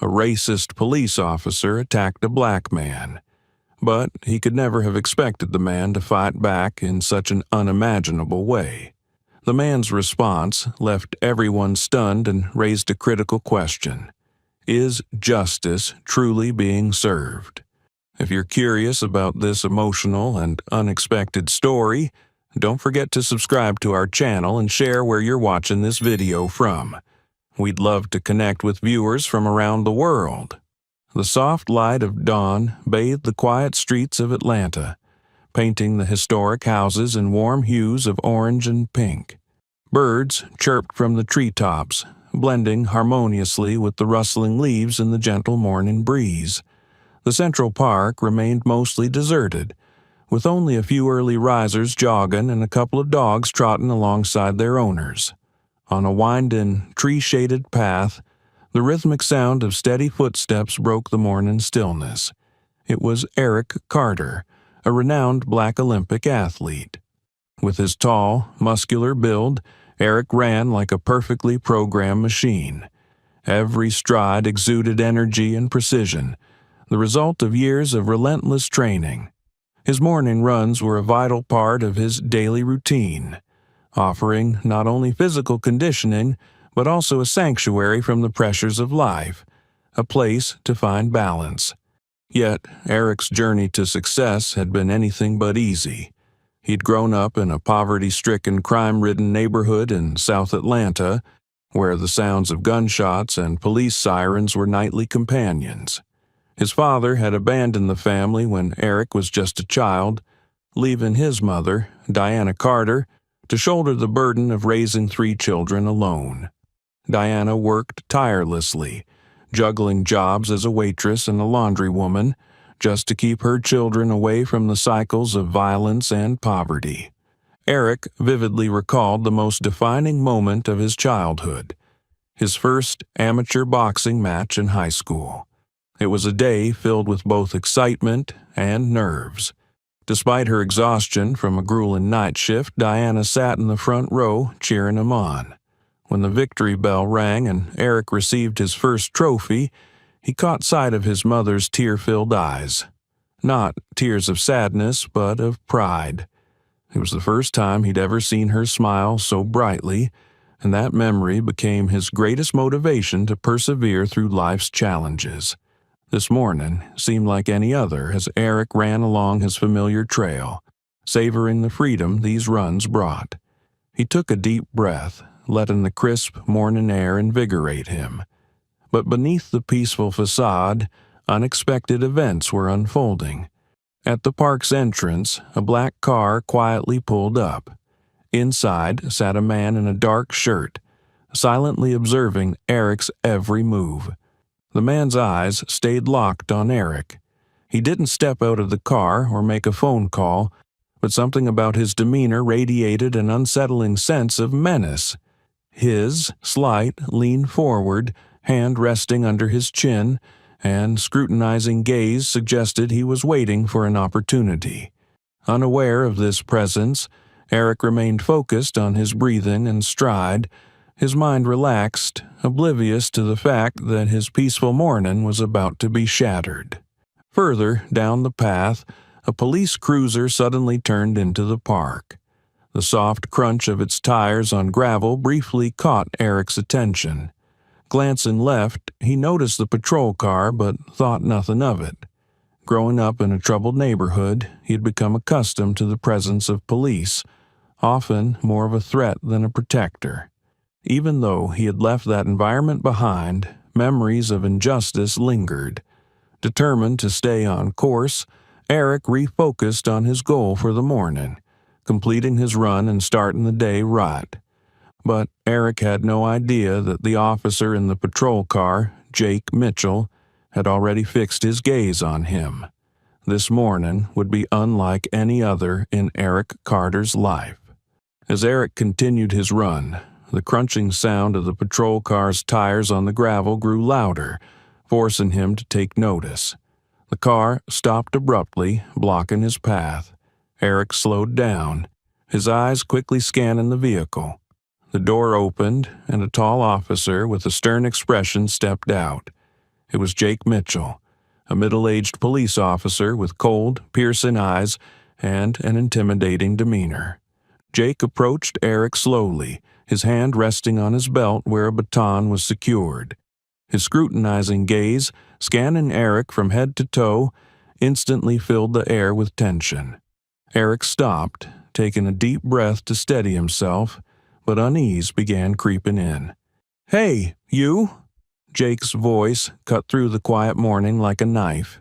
A racist police officer attacked a black man, but he could never have expected the man to fight back in such an unimaginable way. The man's response left everyone stunned and raised a critical question. Is justice truly being served? If you're curious about this emotional and unexpected story, don't forget to subscribe to our channel and share where you're watching this video from. We'd love to connect with viewers from around the world. The soft light of dawn bathed the quiet streets of Atlanta, painting the historic houses in warm hues of orange and pink. Birds chirped from the treetops, blending harmoniously with the rustling leaves in the gentle morning breeze. The Central Park remained mostly deserted, with only a few early risers jogging and a couple of dogs trotting alongside their owners. On a winding, tree-shaded path, the rhythmic sound of steady footsteps broke the morning stillness. It was Eric Carter, a renowned black Olympic athlete. With his tall, muscular build, Eric ran like a perfectly programmed machine. Every stride exuded energy and precision, the result of years of relentless training. His morning runs were a vital part of his daily routine, offering not only physical conditioning, but also a sanctuary from the pressures of life, a place to find balance. Yet, Eric's journey to success had been anything but easy. He'd grown up in a poverty-stricken, crime-ridden neighborhood in South Atlanta, where the sounds of gunshots and police sirens were nightly companions. His father had abandoned the family when Eric was just a child, leaving his mother, Diana Carter, to shoulder the burden of raising 3 children alone. Diana worked tirelessly, juggling jobs as a waitress and a laundrywoman, just to keep her children away from the cycles of violence and poverty. Eric vividly recalled the most defining moment of his childhood, his first amateur boxing match in high school. It was a day filled with both excitement and nerves. Despite her exhaustion from a grueling night shift, Diana sat in the front row cheering him on. When the victory bell rang and Eric received his first trophy, he caught sight of his mother's tear-filled eyes. Not tears of sadness, but of pride. It was the first time he'd ever seen her smile so brightly, and that memory became his greatest motivation to persevere through life's challenges. This morning seemed like any other as Eric ran along his familiar trail, savoring the freedom these runs brought. He took a deep breath, letting the crisp morning air invigorate him. But beneath the peaceful facade, unexpected events were unfolding. At the park's entrance, a black car quietly pulled up. Inside sat a man in a dark shirt, silently observing Eric's every move. The man's eyes stayed locked on Eric. He didn't step out of the car or make a phone call, but something about his demeanor radiated an unsettling sense of menace. His slight lean forward, hand resting under his chin, and scrutinizing gaze suggested he was waiting for an opportunity. Unaware of this presence, Eric remained focused on his breathing and stride, his mind relaxed, oblivious to the fact that his peaceful morning was about to be shattered. Further down the path, a police cruiser suddenly turned into the park. The soft crunch of its tires on gravel briefly caught Eric's attention. Glancing left, he noticed the patrol car but thought nothing of it. Growing up in a troubled neighborhood, he had become accustomed to the presence of police, often more of a threat than a protector. Even though he had left that environment behind, memories of injustice lingered. Determined to stay on course, Eric refocused on his goal for the morning, completing his run and starting the day right. But Eric had no idea that the officer in the patrol car, Jake Mitchell, had already fixed his gaze on him. This morning would be unlike any other in Eric Carter's life. As Eric continued his run, the crunching sound of the patrol car's tires on the gravel grew louder, forcing him to take notice. The car stopped abruptly, blocking his path. Eric slowed down, his eyes quickly scanning the vehicle. The door opened, and a tall officer with a stern expression stepped out. It was Jake Mitchell, a middle-aged police officer with cold, piercing eyes and an intimidating demeanor. Jake approached Eric slowly, his hand resting on his belt where a baton was secured. His scrutinizing gaze, scanning Eric from head to toe, instantly filled the air with tension. Eric stopped, taking a deep breath to steady himself, but unease began creeping in. "Hey, you!" Jake's voice cut through the quiet morning like a knife.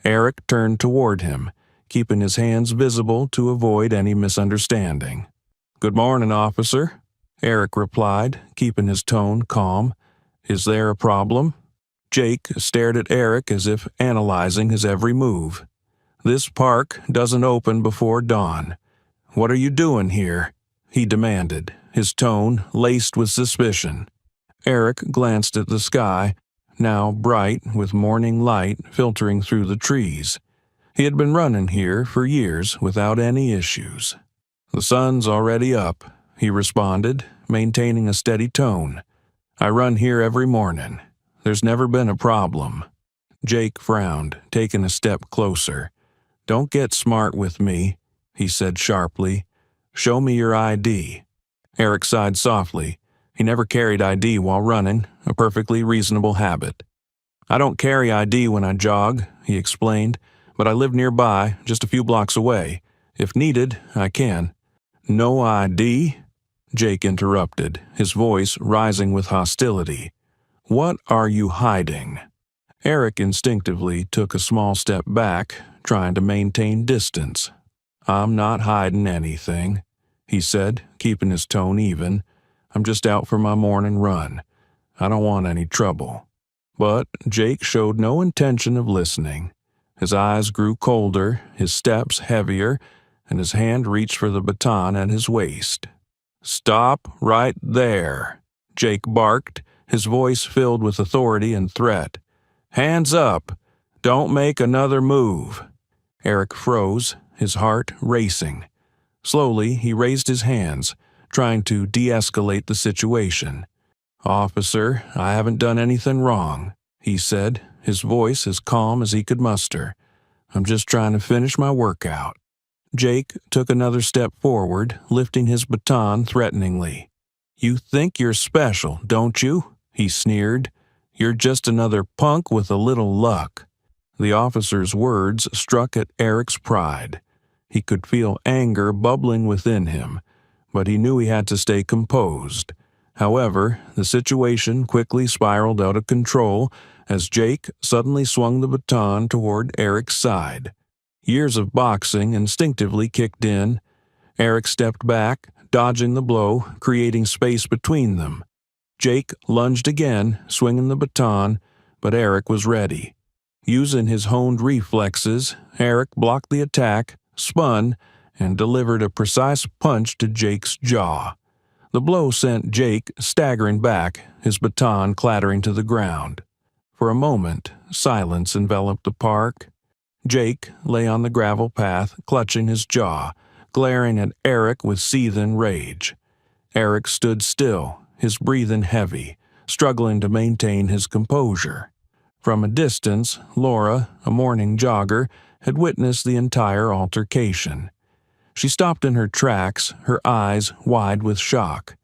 Eric turned toward him, keeping his hands visible to avoid any misunderstanding. "Good morning, officer," Eric replied, keeping his tone calm. "Is there a problem?" Jake stared at Eric as if analyzing his every move. "This park doesn't open before dawn. What are you doing here?" he demanded, his tone laced with suspicion. Eric glanced at the sky, now bright with morning light filtering through the trees. He had been running here for years without any issues. "The sun's already up," he responded, maintaining a steady tone. "I run here every morning. There's never been a problem." Jake frowned, taking a step closer. "Don't get smart with me," he said sharply. "Show me your ID." Eric sighed softly. He never carried ID while running, a perfectly reasonable habit. "I don't carry ID when I jog," he explained, "but I live nearby, just a few blocks away. If needed, I can." "No ID?" Jake interrupted, his voice rising with hostility. "What are you hiding?" Eric instinctively took a small step back, trying to maintain distance. "I'm not hiding anything," he said, keeping his tone even. "I'm just out for my morning run. I don't want any trouble." But Jake showed no intention of listening. His eyes grew colder, his steps heavier, and his hand reached for the baton at his waist. "Stop right there," Jake barked, his voice filled with authority and threat. "Hands up! Don't make another move." Eric froze, his heart racing. Slowly, he raised his hands, trying to de-escalate the situation. "Officer, I haven't done anything wrong," he said, his voice as calm as he could muster. "I'm just trying to finish my workout." Jake took another step forward, lifting his baton threateningly. "You think you're special, don't you?" he sneered. "You're just another punk with a little luck." The officer's words struck at Eric's pride. He could feel anger bubbling within him, but he knew he had to stay composed. However, the situation quickly spiraled out of control as Jake suddenly swung the baton toward Eric's side. Years of boxing instinctively kicked in. Eric stepped back, dodging the blow, creating space between them. Jake lunged again, swinging the baton, but Eric was ready. Using his honed reflexes, Eric blocked the attack, spun, and delivered a precise punch to Jake's jaw. The blow sent Jake staggering back, his baton clattering to the ground. For a moment, silence enveloped the park. Jake lay on the gravel path, clutching his jaw, glaring at Eric with seething rage. Eric stood still, his breathing heavy, struggling to maintain his composure. From a distance, Laura, a morning jogger, had witnessed the entire altercation. She stopped in her tracks, her eyes wide with shock.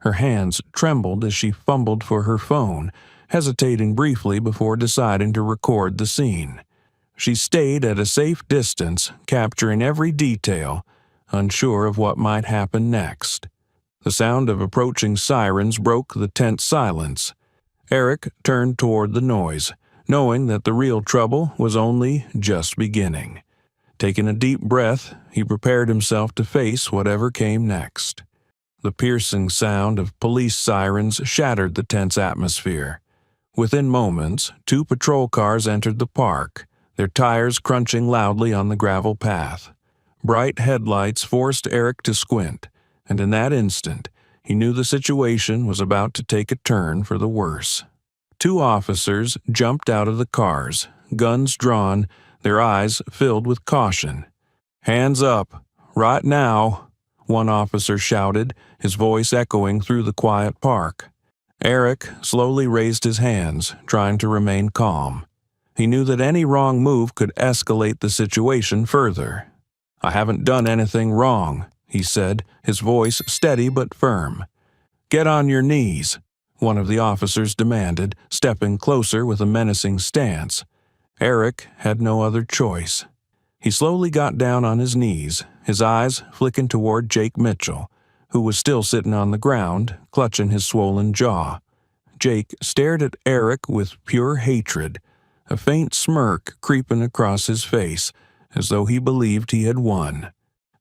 Her hands trembled as she fumbled for her phone, hesitating briefly before deciding to record the scene. She stayed at a safe distance, capturing every detail, unsure of what might happen next. The sound of approaching sirens broke the tense silence. Eric turned toward the noise, knowing that the real trouble was only just beginning. Taking a deep breath, he prepared himself to face whatever came next. The piercing sound of police sirens shattered the tense atmosphere. Within moments, 2 patrol cars entered the park, their tires crunching loudly on the gravel path. Bright headlights forced Eric to squint, and in that instant, he knew the situation was about to take a turn for the worse. 2 officers jumped out of the cars, guns drawn, their eyes filled with caution. "Hands up, right now," one officer shouted, his voice echoing through the quiet park. Eric slowly raised his hands, trying to remain calm. He knew that any wrong move could escalate the situation further. "I haven't done anything wrong," he said, his voice steady but firm. "Get on your knees," one of the officers demanded, stepping closer with a menacing stance. Eric had no other choice. He slowly got down on his knees, his eyes flicking toward Jake Mitchell, who was still sitting on the ground, clutching his swollen jaw. Jake stared at Eric with pure hatred, a faint smirk creeping across his face, as though he believed he had won.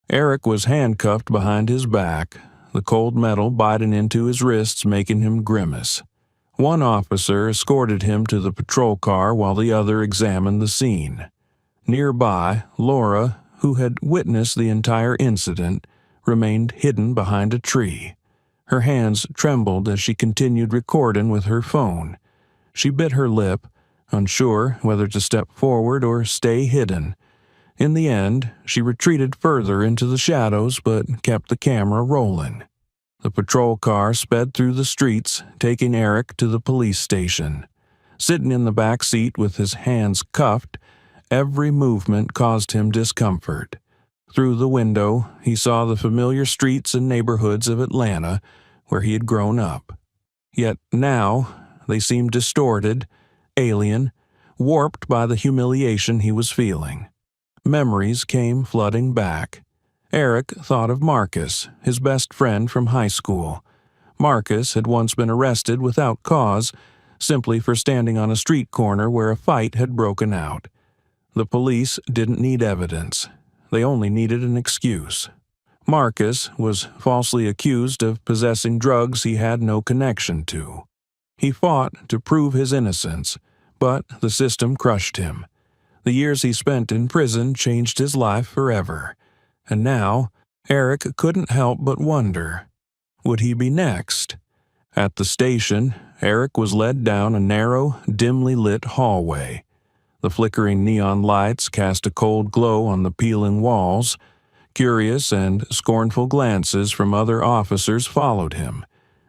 Eric was handcuffed behind his back, the cold metal biting into his wrists making him grimace. One officer escorted him to the patrol car while the other examined the scene. Nearby, Laura, who had witnessed the entire incident, remained hidden behind a tree. Her hands trembled as she continued recording with her phone. She bit her lip, unsure whether to step forward or stay hidden. In the end, she retreated further into the shadows but kept the camera rolling. The patrol car sped through the streets, taking Eric to the police station. Sitting in the back seat with his hands cuffed, every movement caused him discomfort. Through the window, he saw the familiar streets and neighborhoods of Atlanta, where he had grown up. Yet now, they seemed distorted, alien, warped by the humiliation he was feeling. Memories came flooding back. Eric thought of Marcus, his best friend from high school. Marcus had once been arrested without cause, simply for standing on a street corner where a fight had broken out. The police didn't need evidence. They only needed an excuse. Marcus was falsely accused of possessing drugs he had no connection to. He fought to prove his innocence, but the system crushed him. The years he spent in prison changed his life forever. And now, Eric couldn't help but wonder, would he be next? At the station, Eric was led down a narrow, dimly lit hallway. The flickering neon lights cast a cold glow on the peeling walls. Curious and scornful glances from other officers followed him,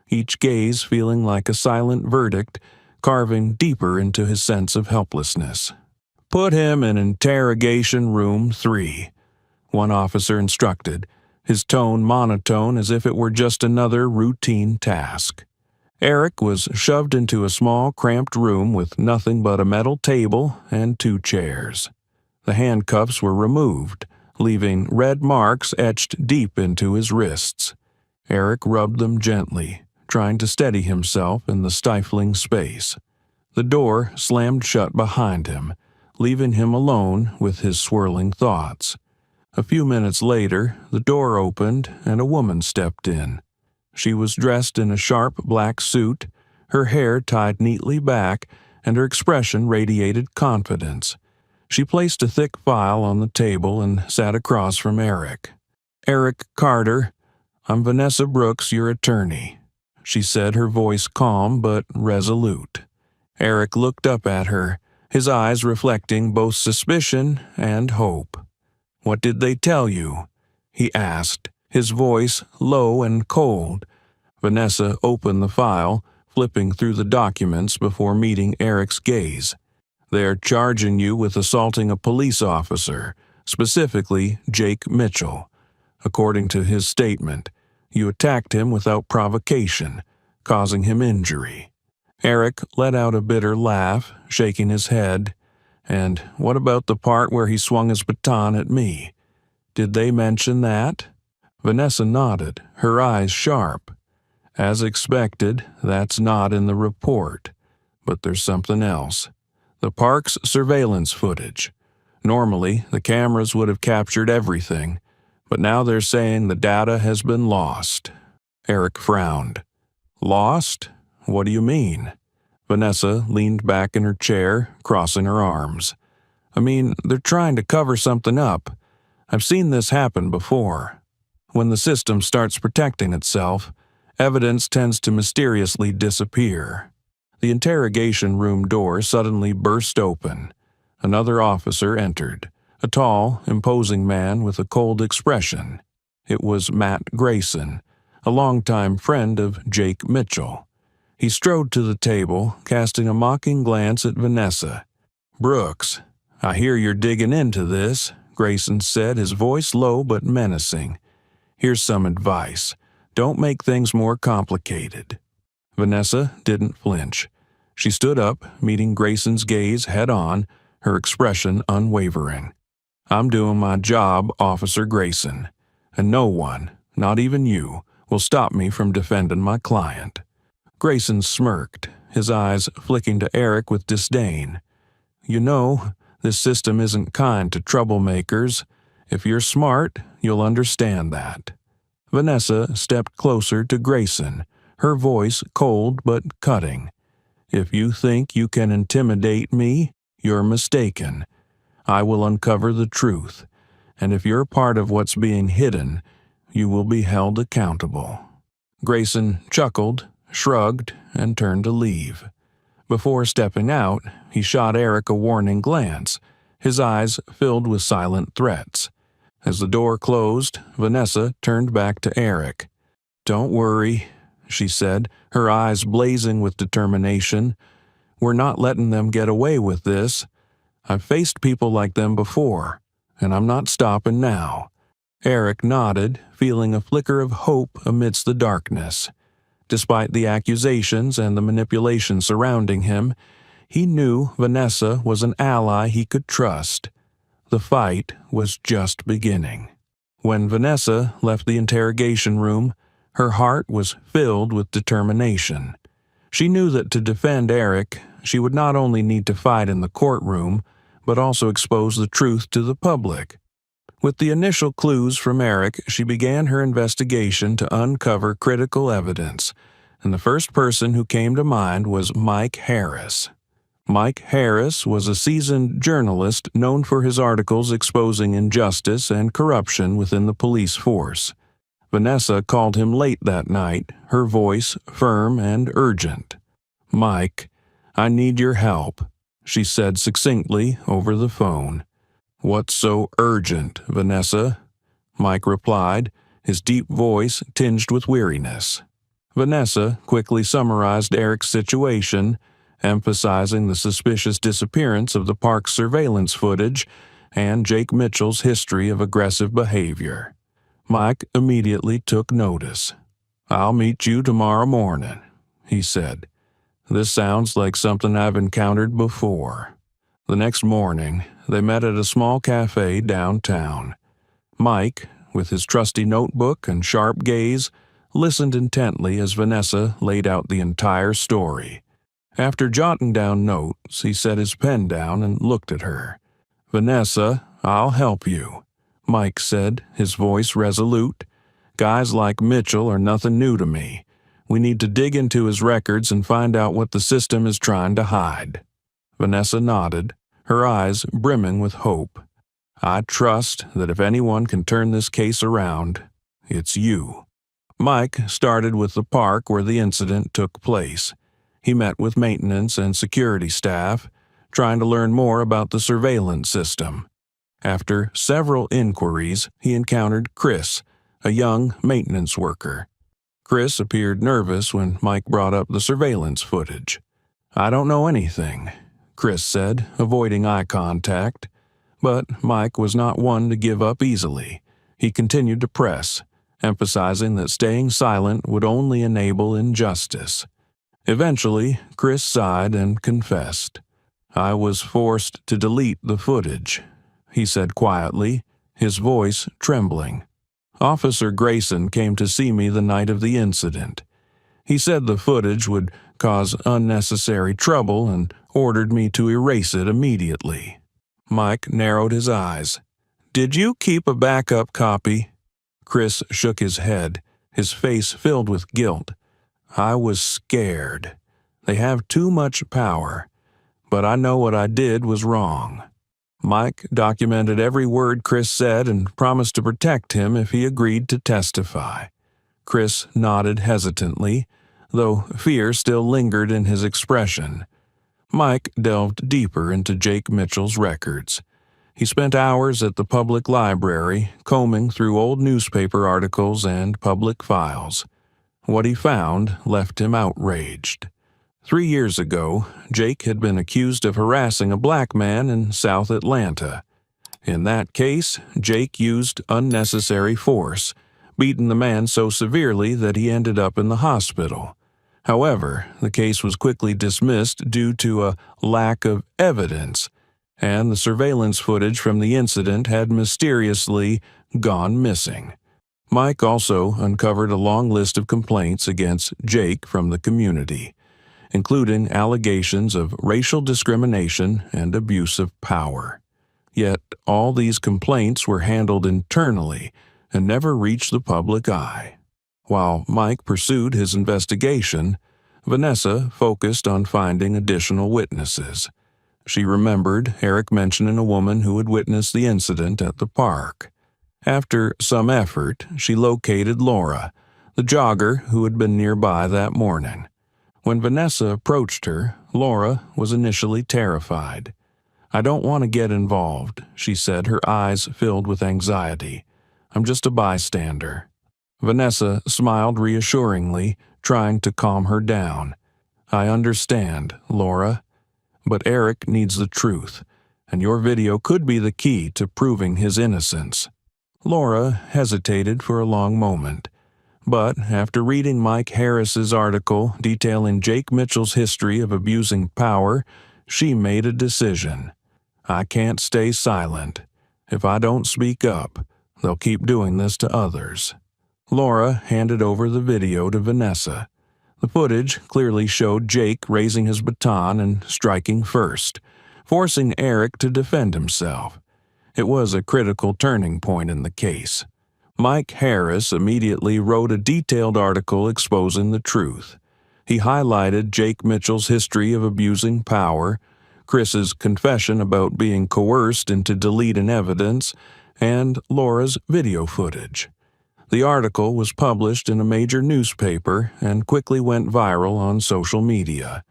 each gaze feeling like a silent verdict, carving deeper into his sense of helplessness. "Put him in interrogation room 3, one officer instructed, his tone monotone as if it were just another routine task. Eric was shoved into a small, cramped room with nothing but a metal table and 2 chairs. The handcuffs were removed, leaving red marks etched deep into his wrists. Eric rubbed them gently, trying to steady himself in the stifling space. The door slammed shut behind him, leaving him alone with his swirling thoughts. A few minutes later, the door opened and a woman stepped in. She was dressed in a sharp black suit, her hair tied neatly back, and her expression radiated confidence. She placed a thick file on the table and sat across from Eric. "Eric Carter, I'm Vanessa Brooks, your attorney," she said, her voice calm but resolute. Eric looked up at her, his eyes reflecting both suspicion and hope. "What did they tell you?" he asked, his voice low and cold. Vanessa opened the file, flipping through the documents before meeting Eric's gaze. "They're charging you with assaulting a police officer, specifically Jake Mitchell. According to his statement, you attacked him without provocation, causing him injury." Eric let out a bitter laugh, shaking his head. "And what about the part where he swung his baton at me? Did they mention that?" Vanessa nodded, her eyes sharp. "As expected, that's not in the report. But there's something else. The park's surveillance footage. Normally, the cameras would have captured everything, but now they're saying the data has been lost." Eric frowned. "Lost? What do you mean?" Vanessa leaned back in her chair, crossing her arms. "I mean, they're trying to cover something up. I've seen this happen before. When the system starts protecting itself, evidence tends to mysteriously disappear." The interrogation room door suddenly burst open. Another officer entered, a tall, imposing man with a cold expression. It was Matt Grayson, a longtime friend of Jake Mitchell. He strode to the table, casting a mocking glance at Vanessa. "Brooks, I hear you're digging into this," Grayson said, his voice low but menacing. "Here's some advice. Don't make things more complicated." Vanessa didn't flinch. She stood up, meeting Grayson's gaze head-on, her expression unwavering. "I'm doing my job, Officer Grayson, and no one, not even you, will stop me from defending my client." Grayson smirked, his eyes flicking to Eric with disdain. "You know, this system isn't kind to troublemakers. If you're smart, you'll understand that." Vanessa stepped closer to Grayson, her voice cold but cutting. "If you think you can intimidate me, you're mistaken. I will uncover the truth, and if you're part of what's being hidden, you will be held accountable." Grayson chuckled, shrugged, and turned to leave. Before stepping out, he shot Eric a warning glance, his eyes filled with silent threats. As the door closed, Vanessa turned back to Eric. "Don't worry," she said, her eyes blazing with determination. "We're not letting them get away with this. I've faced people like them before, and I'm not stopping now." Eric nodded, feeling a flicker of hope amidst the darkness. Despite the accusations and the manipulation surrounding him, he knew Vanessa was an ally he could trust. The fight was just beginning. When Vanessa left the interrogation room, her heart was filled with determination. She knew that to defend Eric, she would not only need to fight in the courtroom, but also expose the truth to the public. With the initial clues from Eric, she began her investigation to uncover critical evidence, and the first person who came to mind was Mike Harris. Mike Harris was a seasoned journalist known for his articles exposing injustice and corruption within the police force. Vanessa called him late that night, her voice firm and urgent. "Mike, I need your help," she said succinctly over the phone. "What's so urgent, Vanessa?" Mike replied, his deep voice tinged with weariness. Vanessa quickly summarized Eric's situation, emphasizing the suspicious disappearance of the park's surveillance footage and Jake Mitchell's history of aggressive behavior. Mike immediately took notice. "I'll meet you tomorrow morning," he said. "This sounds like something I've encountered before." The next morning, they met at a small cafe downtown. Mike, with his trusty notebook and sharp gaze, listened intently as Vanessa laid out the entire story. After jotting down notes, he set his pen down and looked at her. "Vanessa, I'll help you," Mike said, his voice resolute. "Guys like Mitchell are nothing new to me. We need to dig into his records and find out what the system is trying to hide." Vanessa nodded, her eyes brimming with hope. "I trust that if anyone can turn this case around, it's you." Mike started with the park where the incident took place. He met with maintenance and security staff, trying to learn more about the surveillance system. After several inquiries, he encountered Chris, a young maintenance worker. Chris appeared nervous when Mike brought up the surveillance footage. "I don't know anything," Chris said, avoiding eye contact. But Mike was not one to give up easily. He continued to press, emphasizing that staying silent would only enable injustice. Eventually, Chris sighed and confessed. "I was forced to delete the footage," he said quietly, his voice trembling. "Officer Grayson came to see me the night of the incident. He said the footage would cause unnecessary trouble and ordered me to erase it immediately." Mike narrowed his eyes. "Did you keep a backup copy?" Chris shook his head, his face filled with guilt. "I was scared. They have too much power, but I know what I did was wrong." Mike documented every word Chris said and promised to protect him if he agreed to testify. Chris nodded hesitantly, though fear still lingered in his expression. Mike delved deeper into Jake Mitchell's records. He spent hours at the public library, combing through old newspaper articles and public files. What he found left him outraged. 3 years ago, Jake had been accused of harassing a black man in South Atlanta. In that case, Jake used unnecessary force, beating the man so severely that he ended up in the hospital. However, the case was quickly dismissed due to a lack of evidence, and the surveillance footage from the incident had mysteriously gone missing. Mike also uncovered a long list of complaints against Jake from the community, including allegations of racial discrimination and abuse of power. Yet all these complaints were handled internally and never reached the public eye. While Mike pursued his investigation, Vanessa focused on finding additional witnesses. She remembered Eric mentioning a woman who had witnessed the incident at the park. After some effort, she located Laura, the jogger who had been nearby that morning. When Vanessa approached her, Laura was initially terrified. "I don't want to get involved," she said, her eyes filled with anxiety. "I'm just a bystander." Vanessa smiled reassuringly, trying to calm her down. "I understand, Laura, but Eric needs the truth, and your video could be the key to proving his innocence." Laura hesitated for a long moment, but after reading Mike Harris's article detailing Jake Mitchell's history of abusing power, she made a decision. "I can't stay silent. If I don't speak up, they'll keep doing this to others." Laura handed over the video to Vanessa. The footage clearly showed Jake raising his baton and striking first, forcing Eric to defend himself. It was a critical turning point in the case. Mike Harris immediately wrote a detailed article exposing the truth. He highlighted Jake Mitchell's history of abusing power, Chris's confession about being coerced into deleting evidence, and Laura's video footage. The article was published in a major newspaper and quickly went viral on social media.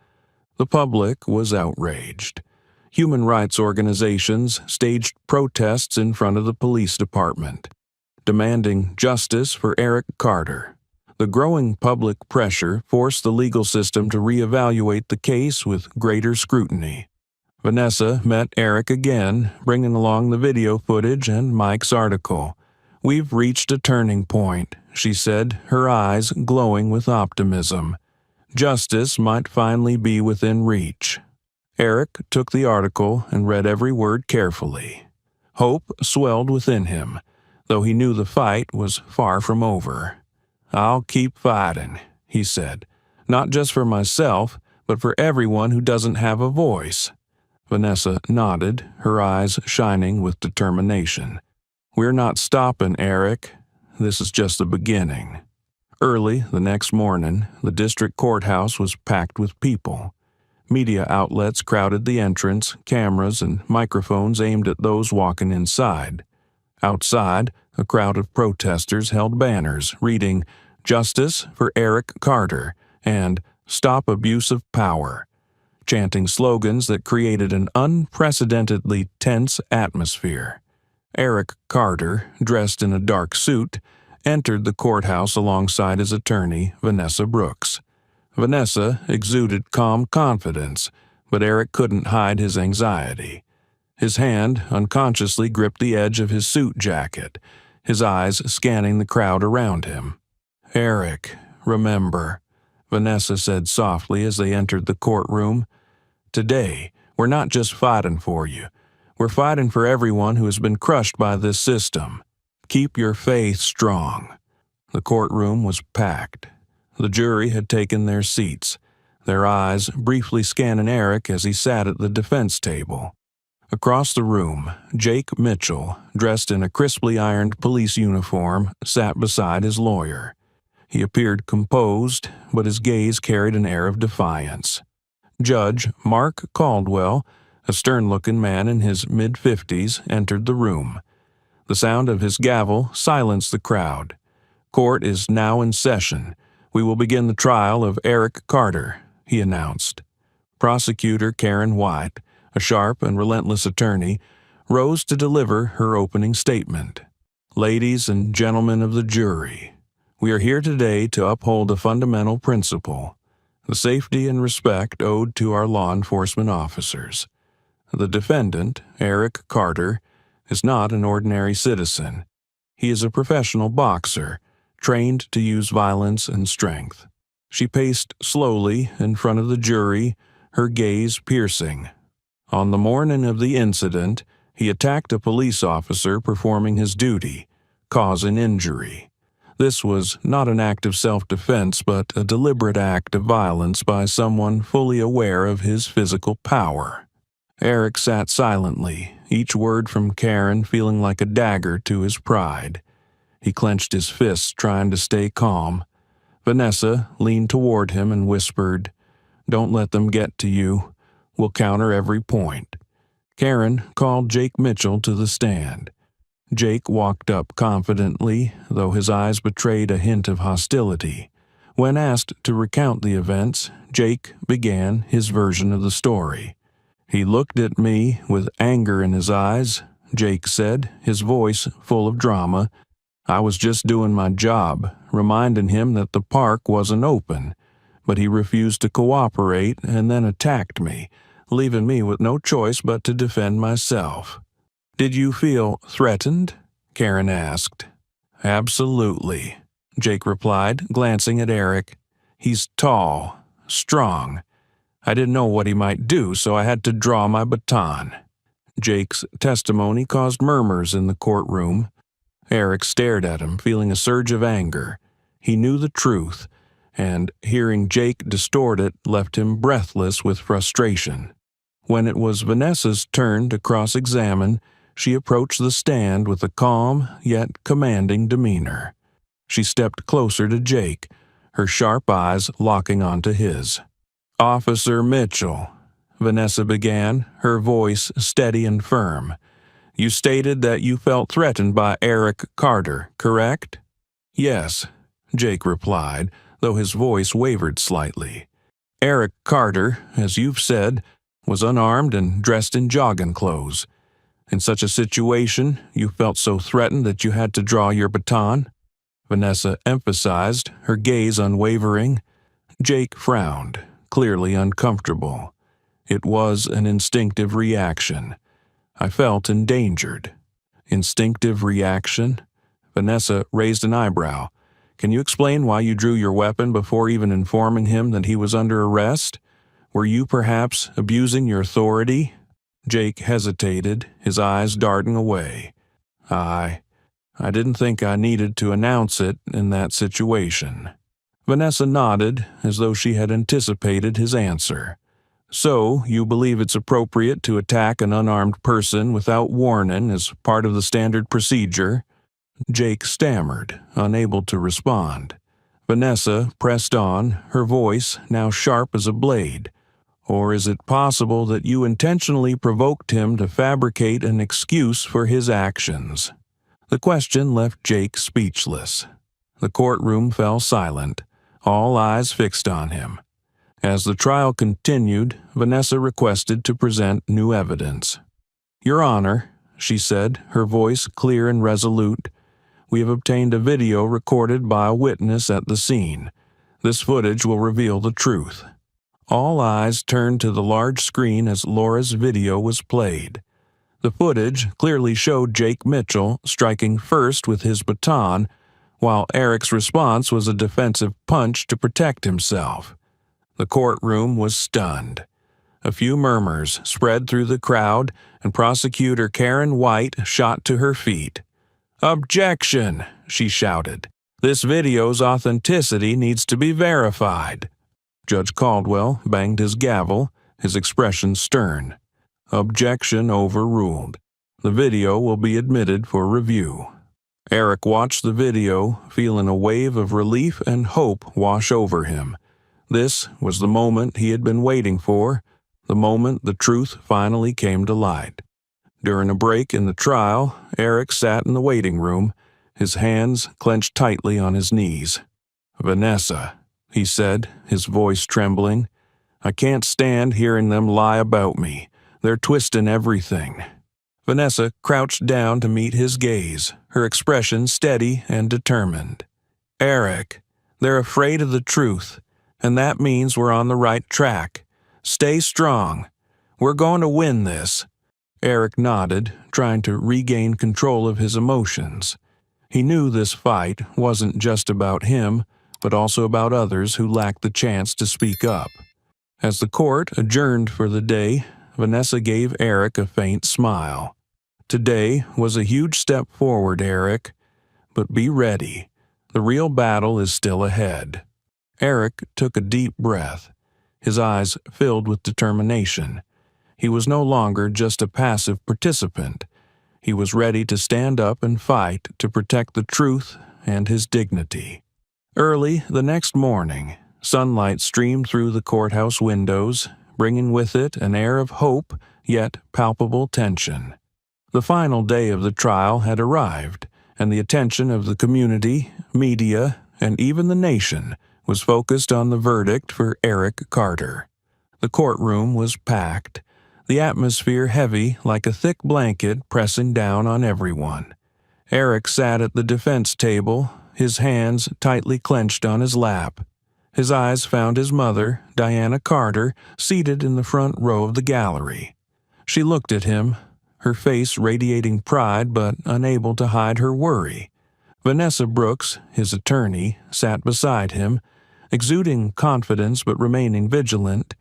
The public was outraged. Human rights organizations staged protests in front of the police department, demanding justice for Eric Carter. The growing public pressure forced the legal system to reevaluate the case with greater scrutiny. Vanessa met Eric again, bringing along the video footage and Mike's article. "We've reached a turning point," she said, her eyes glowing with optimism. "Justice might finally be within reach." Eric took the article and read every word carefully. Hope swelled within him, though he knew the fight was far from over. "I'll keep fighting," he said, "not just for myself, but for everyone who doesn't have a voice." Vanessa nodded, her eyes shining with determination. "We're not stopping, Eric. This is just the beginning." Early the next morning, the district courthouse was packed with people. Media outlets crowded the entrance, cameras and microphones aimed at those walking inside. Outside, a crowd of protesters held banners reading, "Justice for Eric Carter" and "Stop Abuse of Power," chanting slogans that created an unprecedentedly tense atmosphere. Eric Carter, dressed in a dark suit, entered the courthouse alongside his attorney, Vanessa Brooks. Vanessa exuded calm confidence, but Eric couldn't hide his anxiety. His hand unconsciously gripped the edge of his suit jacket, his eyes scanning the crowd around him. "Eric, remember," Vanessa said softly as they entered the courtroom. "Today, we're not just fighting for you. We're fighting for everyone who has been crushed by this system. Keep your faith strong." The courtroom was packed. The jury had taken their seats, their eyes briefly scanning Eric as he sat at the defense table. Across the room, Jake Mitchell, dressed in a crisply ironed police uniform, sat beside his lawyer. He appeared composed, but his gaze carried an air of defiance. Judge Mark Caldwell, a stern-looking man in his mid-50s, entered the room. The sound of his gavel silenced the crowd. "Court is now in session. We will begin the trial of Eric Carter," he announced. Prosecutor Karen White, a sharp and relentless attorney, rose to deliver her opening statement. "Ladies and gentlemen of the jury, we are here today to uphold a fundamental principle. the safety and respect owed to our law enforcement officers. The defendant, Eric Carter, is not an ordinary citizen. He is a professional boxer, trained to use violence and strength. She paced slowly in front of the jury, her gaze piercing. On the morning of the incident, he attacked a police officer performing his duty, causing injury. This was not an act of self-defense, but a deliberate act of violence by someone fully aware of his physical power. Eric sat silently, each word from Karen feeling like a dagger to his pride. He clenched his fists, trying to stay calm. Vanessa leaned toward him and whispered, "Don't let them get to you. We'll counter every point." Karen called Jake Mitchell to the stand. Jake walked up confidently, though his eyes betrayed a hint of hostility. When asked to recount the events, Jake began his version of the story. "He looked at me with anger in his eyes," Jake said, his voice full of drama. "I was just doing my job, reminding him that the park wasn't open, but he refused to cooperate and then attacked me, leaving me with no choice but to defend myself." "Did you feel threatened?" Karen asked. "Absolutely," Jake replied, glancing at Eric. "He's tall, strong. I didn't know what he might do, so I had to draw my baton." Jake's testimony caused murmurs in the courtroom. Eric stared at him, feeling a surge of anger. He knew the truth, and hearing Jake distort it left him breathless with frustration. When it was Vanessa's turn to cross-examine, she approached the stand with a calm yet commanding demeanor. She stepped closer to Jake, her sharp eyes locking onto his. "Officer Mitchell," Vanessa began, her voice steady and firm. "You stated that you felt threatened by Eric Carter, correct?" "Yes," Jake replied, though his voice wavered slightly. "Eric Carter, as you've said, was unarmed and dressed in jogging clothes. In such a situation, you felt so threatened that you had to draw your baton?" Vanessa emphasized, her gaze unwavering. Jake frowned, clearly uncomfortable. "It was an instinctive reaction. I felt endangered." "Instinctive reaction?" Vanessa raised an eyebrow. "Can you explain why you drew your weapon before even informing him that he was under arrest? Were you perhaps abusing your authority?" Jake hesitated, his eyes darting away. I didn't think I needed to announce it in that situation." Vanessa nodded, as though she had anticipated his answer. "So, you believe it's appropriate to attack an unarmed person without warning as part of the standard procedure?" Jake stammered, unable to respond. Vanessa pressed on, her voice now sharp as a blade. "Or is it possible that you intentionally provoked him to fabricate an excuse for his actions?" The question left Jake speechless. The courtroom fell silent, all eyes fixed on him. As the trial continued, Vanessa requested to present new evidence. "Your Honor," she said, her voice clear and resolute, "we have obtained a video recorded by a witness at the scene. This footage will reveal the truth." All eyes turned to the large screen as Laura's video was played. The footage clearly showed Jake Mitchell striking first with his baton, while Eric's response was a defensive punch to protect himself. The courtroom was stunned. A few murmurs spread through the crowd, and prosecutor Karen White shot to her feet. "Objection!" she shouted. "This video's authenticity needs to be verified." Judge Caldwell banged his gavel, his expression stern. "Objection overruled. The video will be admitted for review." Eric watched the video, feeling a wave of relief and hope wash over him. This was the moment he had been waiting for, the moment the truth finally came to light. During a break in the trial, Eric sat in the waiting room, his hands clenched tightly on his knees. "Vanessa," he said, his voice trembling, "I can't stand hearing them lie about me. They're twisting everything." Vanessa crouched down to meet his gaze, her expression steady and determined. "Eric, they're afraid of the truth, and that means we're on the right track. Stay strong. We're going to win this." Eric nodded, trying to regain control of his emotions. He knew this fight wasn't just about him, but also about others who lacked the chance to speak up. As the court adjourned for the day, Vanessa gave Eric a faint smile. "Today was a huge step forward, Eric, but be ready. The real battle is still ahead." Eric took a deep breath, his eyes filled with determination. He was no longer just a passive participant. He was ready to stand up and fight to protect the truth and his dignity. Early the next morning, sunlight streamed through the courthouse windows, bringing with it an air of hope, yet palpable tension. The final day of the trial had arrived, and the attention of the community, media, and even the nation was focused on the verdict for Eric Carter. The courtroom was packed, the atmosphere heavy like a thick blanket pressing down on everyone. Eric sat at the defense table, his hands tightly clenched on his lap. His eyes found his mother, Diana Carter, seated in the front row of the gallery. She looked at him, her face radiating pride but unable to hide her worry. Vanessa Brooks, his attorney, sat beside him, exuding confidence but remaining vigilant.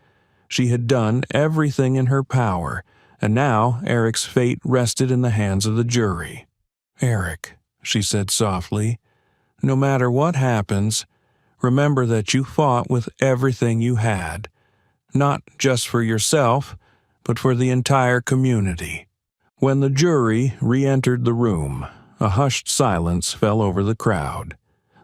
She had done everything in her power, and now Eric's fate rested in the hands of the jury. "Eric," she said softly, "no matter what happens, remember that you fought with everything you had, not just for yourself, but for the entire community." When the jury re-entered the room, a hushed silence fell over the crowd.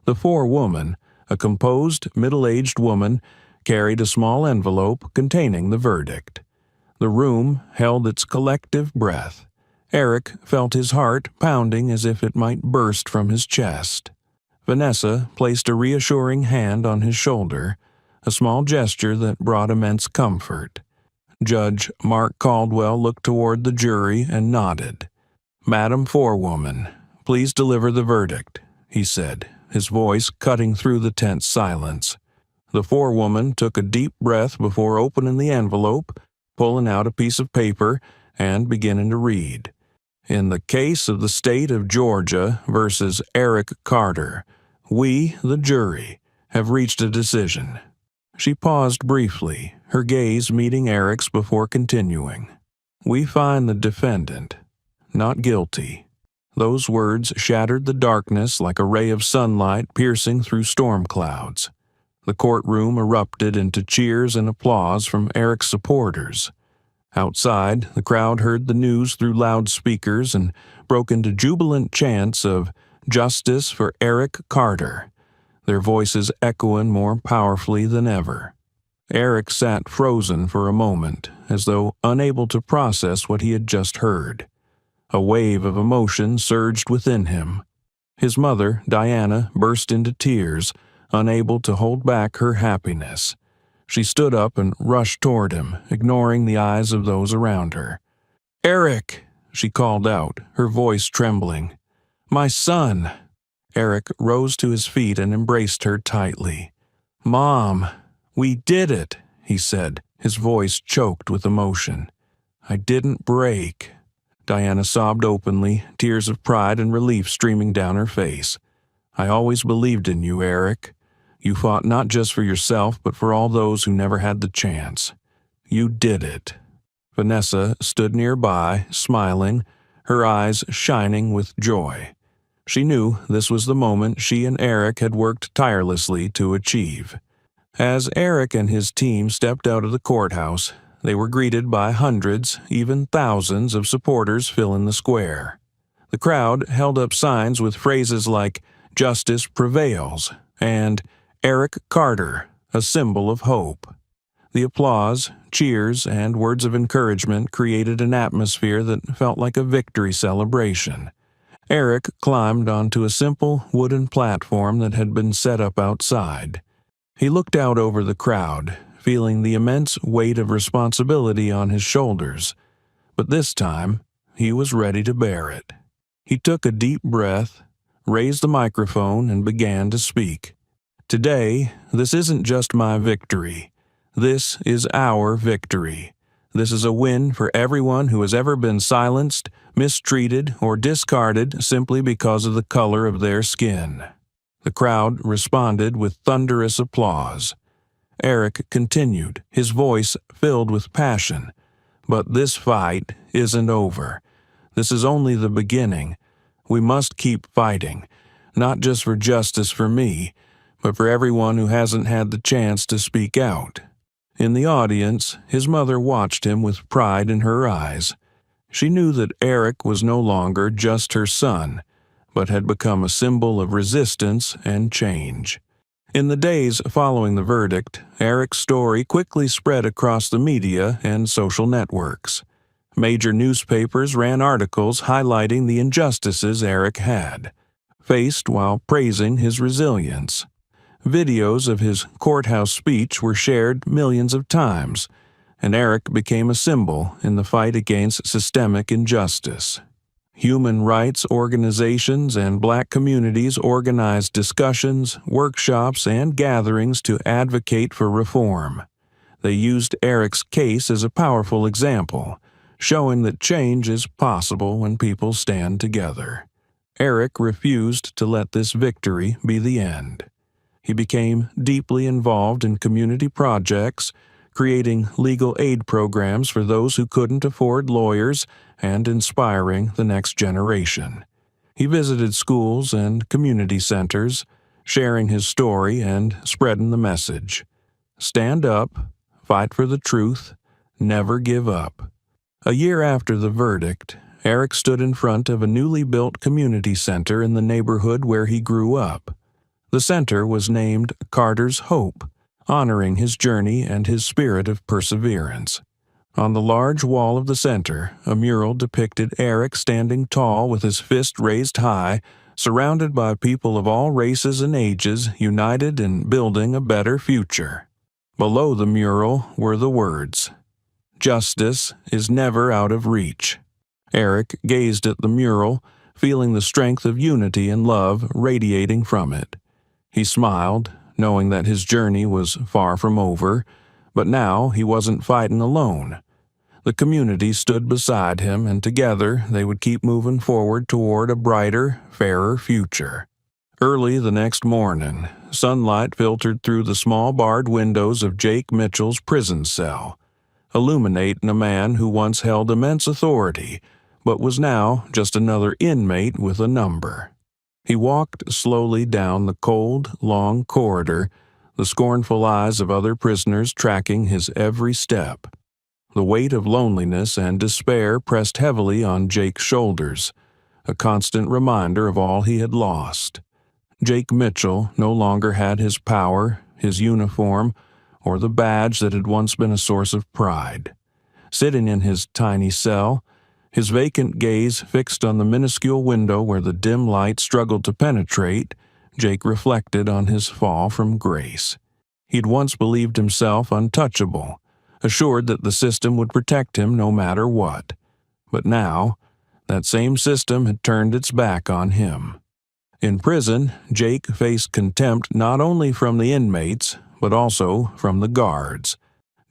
The forewoman, a composed, middle-aged woman, carried a small envelope containing the verdict. The room held its collective breath. Eric felt his heart pounding as if it might burst from his chest. Vanessa placed a reassuring hand on his shoulder, a small gesture that brought immense comfort. Judge Mark Caldwell looked toward the jury and nodded. "Madam Forewoman, please deliver the verdict," he said, his voice cutting through the tense silence. The forewoman took a deep breath before opening the envelope, pulling out a piece of paper, and beginning to read. "In the case of the state of Georgia versus Eric Carter, we, the jury, have reached a decision." She paused briefly, her gaze meeting Eric's before continuing. "We find the defendant not guilty." Those words shattered the darkness like a ray of sunlight piercing through storm clouds. The courtroom erupted into cheers and applause from Eric's supporters. Outside, the crowd heard the news through loudspeakers and broke into jubilant chants of "Justice for Eric Carter," their voices echoing more powerfully than ever. Eric sat frozen for a moment, as though unable to process what he had just heard. A wave of emotion surged within him. His mother, Diana, burst into tears, unable to hold back her happiness. She stood up and rushed toward him, ignoring the eyes of those around her. "Eric!" she called out, her voice trembling. "My son!" Eric rose to his feet and embraced her tightly. "Mom, we did it," he said, his voice choked with emotion. "I didn't break." Diana sobbed openly, tears of pride and relief streaming down her face. "I always believed in you, Eric. You fought not just for yourself, but for all those who never had the chance. You did it." Vanessa stood nearby, smiling, her eyes shining with joy. She knew this was the moment she and Eric had worked tirelessly to achieve. As Eric and his team stepped out of the courthouse, they were greeted by hundreds, even thousands of supporters filling the square. The crowd held up signs with phrases like "Justice prevails" and "Eric Carter, a symbol of hope." The applause, cheers, and words of encouragement created an atmosphere that felt like a victory celebration. Eric climbed onto a simple wooden platform that had been set up outside. He looked out over the crowd, feeling the immense weight of responsibility on his shoulders. But this time, he was ready to bear it. He took a deep breath, raised the microphone, and began to speak. Today, this isn't just my victory. This is our victory. This is a win for everyone who has ever been silenced, mistreated, or discarded simply because of the color of their skin." The crowd responded with thunderous applause. Eric continued, his voice filled with passion. "But this fight isn't over. This is only the beginning. We must keep fighting, not just for justice for me, but for everyone who hasn't had the chance to speak out." In the audience, his mother watched him with pride in her eyes. She knew that Eric was no longer just her son, but had become a symbol of resistance and change. In the days following the verdict, Eric's story quickly spread across the media and social networks. Major newspapers ran articles highlighting the injustices Eric had faced while praising his resilience. Videos of his courthouse speech were shared millions of times, and Eric became a symbol in the fight against systemic injustice. Human rights organizations and Black communities organized discussions, workshops, and gatherings to advocate for reform. They used Eric's case as a powerful example, showing that change is possible when people stand together. Eric refused to let this victory be the end. He became deeply involved in community projects, creating legal aid programs for those who couldn't afford lawyers and inspiring the next generation. He visited schools and community centers, sharing his story and spreading the message. Stand up, fight for the truth, never give up. A year after the verdict, Eric stood in front of a newly built community center in the neighborhood where he grew up. The center was named Carter's Hope, honoring his journey and his spirit of perseverance. On the large wall of the center, a mural depicted Eric standing tall with his fist raised high, surrounded by people of all races and ages united in building a better future. Below the mural were the words, "Justice is never out of reach." Eric gazed at the mural, feeling the strength of unity and love radiating from it. He smiled, knowing that his journey was far from over, but now he wasn't fighting alone. The community stood beside him, and together they would keep moving forward toward a brighter, fairer future. Early the next morning, sunlight filtered through the small barred windows of Jake Mitchell's prison cell, illuminating a man who once held immense authority, but was now just another inmate with a number. He walked slowly down the cold, long corridor, the scornful eyes of other prisoners tracking his every step. The weight of loneliness and despair pressed heavily on Jake's shoulders, a constant reminder of all he had lost. Jake Mitchell no longer had his power, his uniform, or the badge that had once been a source of pride. Sitting in his tiny cell, his vacant gaze fixed on the minuscule window where the dim light struggled to penetrate, Jake reflected on his fall from grace. He'd once believed himself untouchable, assured that the system would protect him no matter what. But now, that same system had turned its back on him. In prison, Jake faced contempt not only from the inmates, but also from the guards.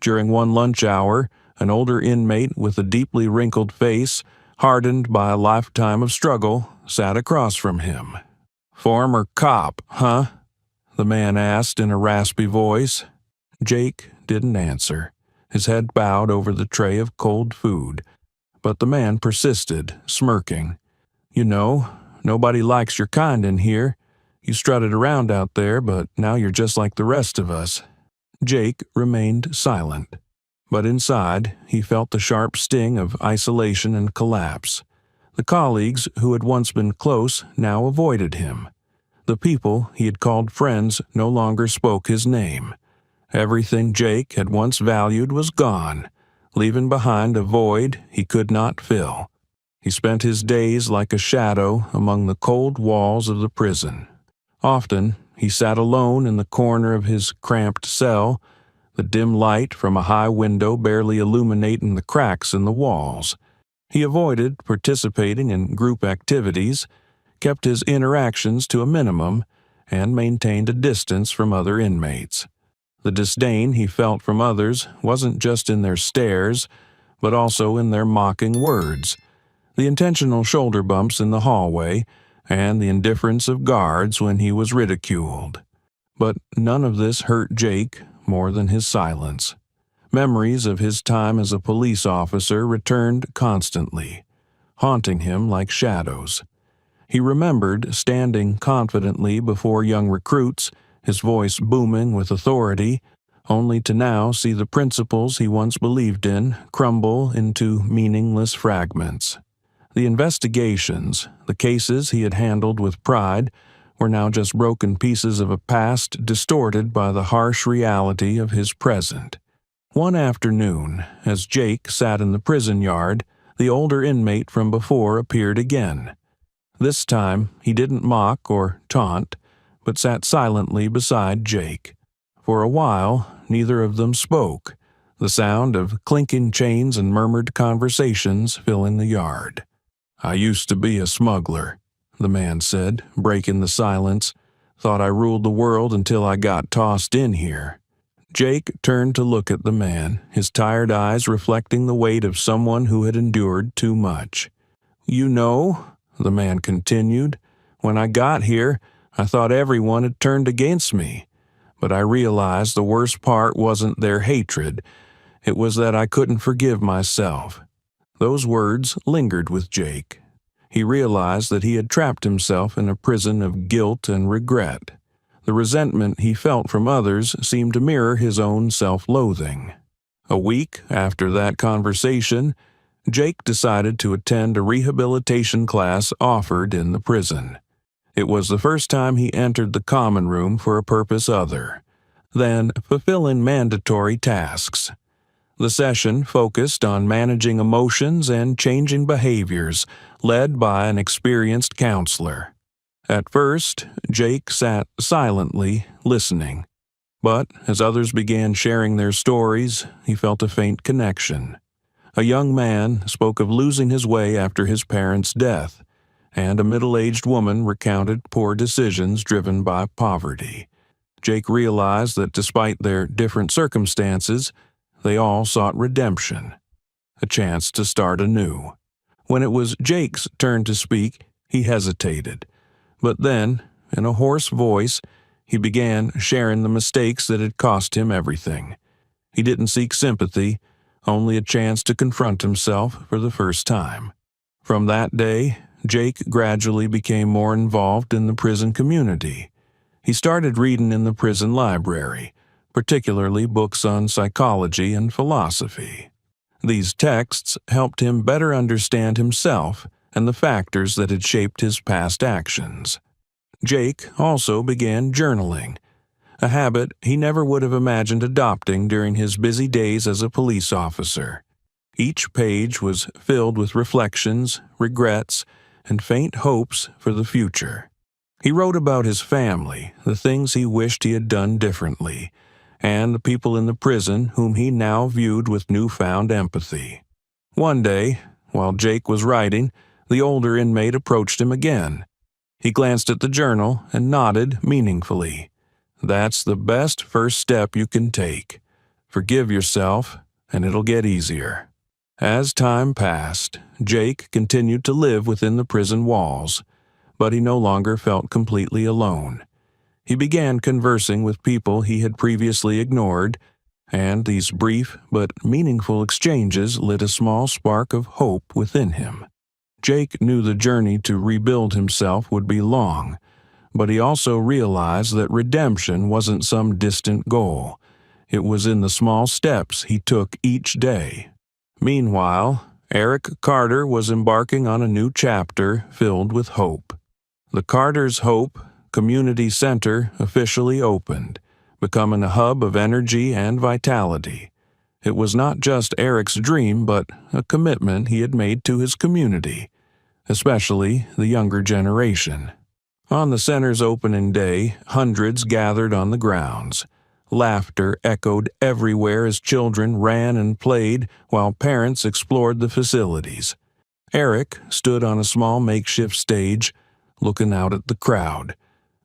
During one lunch hour, an older inmate with a deeply wrinkled face, hardened by a lifetime of struggle, sat across from him. "Former cop, huh?" the man asked in a raspy voice. Jake didn't answer, his head bowed over the tray of cold food. But the man persisted, smirking. "You know, nobody likes your kind in here. You strutted around out there, but now you're just like the rest of us." Jake remained silent. But inside, he felt the sharp sting of isolation and collapse. The colleagues who had once been close now avoided him. The people he had called friends no longer spoke his name. Everything Jake had once valued was gone, leaving behind a void he could not fill. He spent his days like a shadow among the cold walls of the prison. Often, he sat alone in the corner of his cramped cell, the dim light from a high window barely illuminating the cracks in the walls. He avoided participating in group activities, kept his interactions to a minimum, and maintained a distance from other inmates. The disdain he felt from others wasn't just in their stares, but also in their mocking words, the intentional shoulder bumps in the hallway, and the indifference of guards when he was ridiculed. But none of this hurt Jake more than his silence. Memories of his time as a police officer returned constantly, haunting him like shadows. He remembered standing confidently before young recruits, his voice booming with authority, only to now see the principles he once believed in crumble into meaningless fragments. The investigations, the cases he had handled with pride, were now just broken pieces of a past distorted by the harsh reality of his present. One afternoon, as Jake sat in the prison yard, the older inmate from before appeared again. This time, he didn't mock or taunt, but sat silently beside Jake. For a while, neither of them spoke, the sound of clinking chains and murmured conversations filling the yard. "I used to be a smuggler," the man said, breaking the silence. "Thought I ruled the world until I got tossed in here." Jake turned to look at the man, his tired eyes reflecting the weight of someone who had endured too much. "You know," the man continued, "when I got here, I thought everyone had turned against me. But I realized the worst part wasn't their hatred. It was that I couldn't forgive myself." Those words lingered with Jake. He realized that he had trapped himself in a prison of guilt and regret. The resentment he felt from others seemed to mirror his own self-loathing. A week after that conversation, Jake decided to attend a rehabilitation class offered in the prison. It was the first time he entered the common room for a purpose other than fulfilling mandatory tasks. The session focused on managing emotions and changing behaviors, led by an experienced counselor. At first, Jake sat silently, listening. But as others began sharing their stories, he felt a faint connection. A young man spoke of losing his way after his parents' death, and a middle-aged woman recounted poor decisions driven by poverty. Jake realized that despite their different circumstances, they all sought redemption, a chance to start anew. When it was Jake's turn to speak, he hesitated. But then, in a hoarse voice, he began sharing the mistakes that had cost him everything. He didn't seek sympathy, only a chance to confront himself for the first time. From that day, Jake gradually became more involved in the prison community. He started reading in the prison library, particularly books on psychology and philosophy. These texts helped him better understand himself and the factors that had shaped his past actions. Jake also began journaling, a habit he never would have imagined adopting during his busy days as a police officer. Each page was filled with reflections, regrets, and faint hopes for the future. He wrote about his family, the things he wished he had done differently, and the people in the prison whom he now viewed with newfound empathy. One day, while Jake was writing, the older inmate approached him again. He glanced at the journal and nodded meaningfully. "That's the best first step you can take. Forgive yourself, and it'll get easier." As time passed, Jake continued to live within the prison walls, but he no longer felt completely alone. He began conversing with people he had previously ignored, and these brief but meaningful exchanges lit a small spark of hope within him. Jake knew the journey to rebuild himself would be long, but he also realized that redemption wasn't some distant goal. It was in the small steps he took each day. Meanwhile, Eric Carter was embarking on a new chapter filled with hope. The Carter's Hope Community Center officially opened, becoming a hub of energy and vitality. It was not just Eric's dream, but a commitment he had made to his community, especially the younger generation. On the center's opening day, hundreds gathered on the grounds. Laughter echoed everywhere as children ran and played while parents explored the facilities. Eric stood on a small makeshift stage, looking out at the crowd.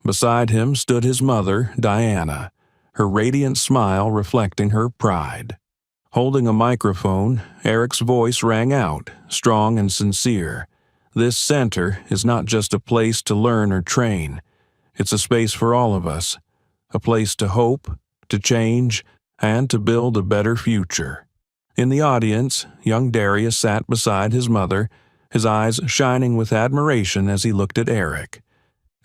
Beside him stood his mother, Diana, her radiant smile reflecting her pride. Holding a microphone, Eric's voice rang out, strong and sincere. This center is not just a place to learn or train. It's a space for all of us, a place to hope, to change, and to build a better future. In the audience, young Darius sat beside his mother, his eyes shining with admiration as he looked at Eric.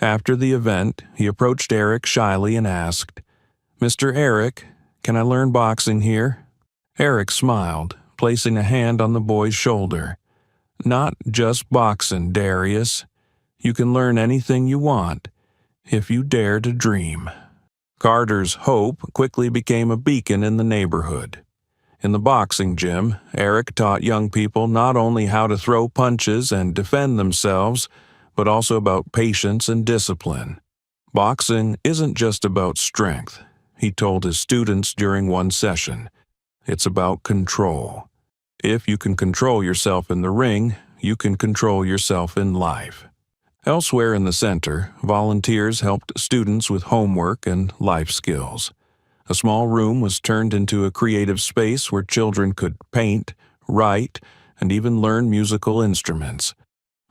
After the event, he approached Eric shyly and asked, "Mr. Eric, can I learn boxing here?" Eric smiled, placing a hand on the boy's shoulder. "Not just boxing, Darius. You can learn anything you want, if you dare to dream." Carter's hope quickly became a beacon in the neighborhood. In the boxing gym, Eric taught young people not only how to throw punches and defend themselves, but also about patience and discipline. Boxing isn't just about strength, he told his students during one session. It's about control. If you can control yourself in the ring, you can control yourself in life. Elsewhere in the center, volunteers helped students with homework and life skills. A small room was turned into a creative space where children could paint, write, and even learn musical instruments.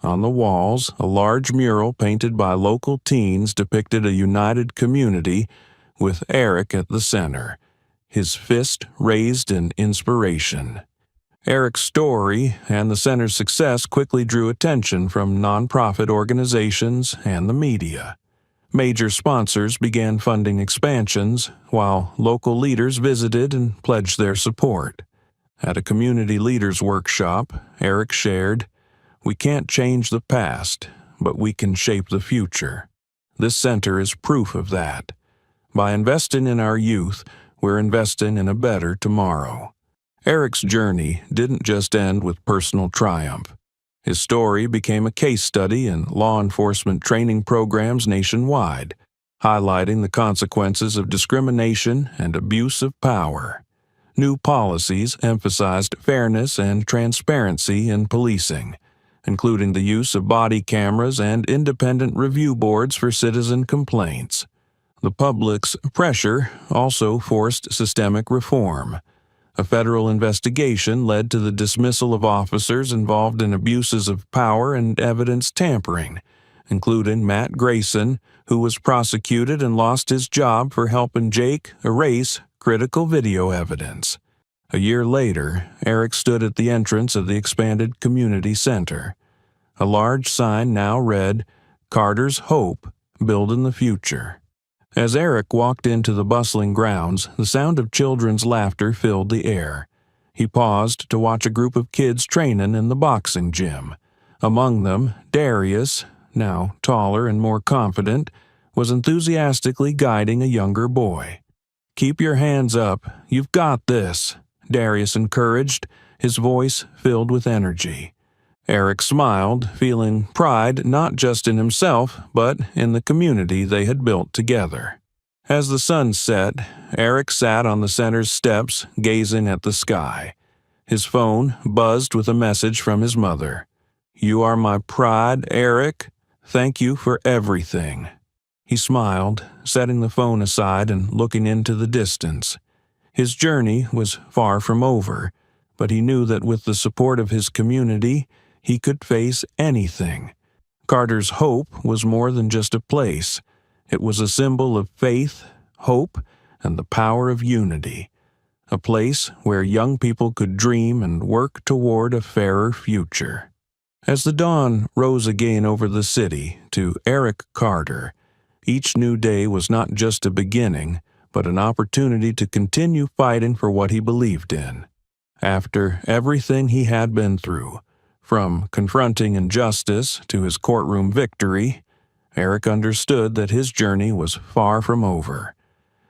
On the walls, a large mural painted by local teens depicted a united community with Eric at the center, his fist raised in inspiration. Eric's story and the center's success quickly drew attention from nonprofit organizations and the media. Major sponsors began funding expansions, while local leaders visited and pledged their support. At a community leaders workshop, Eric shared, "We can't change the past, but we can shape the future." This center is proof of that. By investing in our youth, we're investing in a better tomorrow. Eric's journey didn't just end with personal triumph. His story became a case study in law enforcement training programs nationwide, highlighting the consequences of discrimination and abuse of power. New policies emphasized fairness and transparency in policing, including the use of body cameras and independent review boards for citizen complaints. The public's pressure also forced systemic reform. A federal investigation led to the dismissal of officers involved in abuses of power and evidence tampering, including Matt Grayson, who was prosecuted and lost his job for helping Jake erase critical video evidence. A year later, Eric stood at the entrance of the expanded community center. A large sign now read, "Carter's Hope, Building the Future." As Eric walked into the bustling grounds, the sound of children's laughter filled the air. He paused to watch a group of kids training in the boxing gym. Among them, Darius, now taller and more confident, was enthusiastically guiding a younger boy. "Keep your hands up, you've got this," Darius encouraged, his voice filled with energy. Eric smiled, feeling pride not just in himself, but in the community they had built together. As the sun set, Eric sat on the center's steps, gazing at the sky. His phone buzzed with a message from his mother. "You are my pride, Eric. Thank you for everything." He smiled, setting the phone aside and looking into the distance. His journey was far from over, but he knew that with the support of his community, he could face anything. Carter's Hope was more than just a place. It was a symbol of faith, hope, and the power of unity. A place where young people could dream and work toward a fairer future. As the dawn rose again over the city, to Eric Carter, each new day was not just a beginning, but an opportunity to continue fighting for what he believed in. After everything he had been through, from confronting injustice to his courtroom victory, Eric understood that his journey was far from over.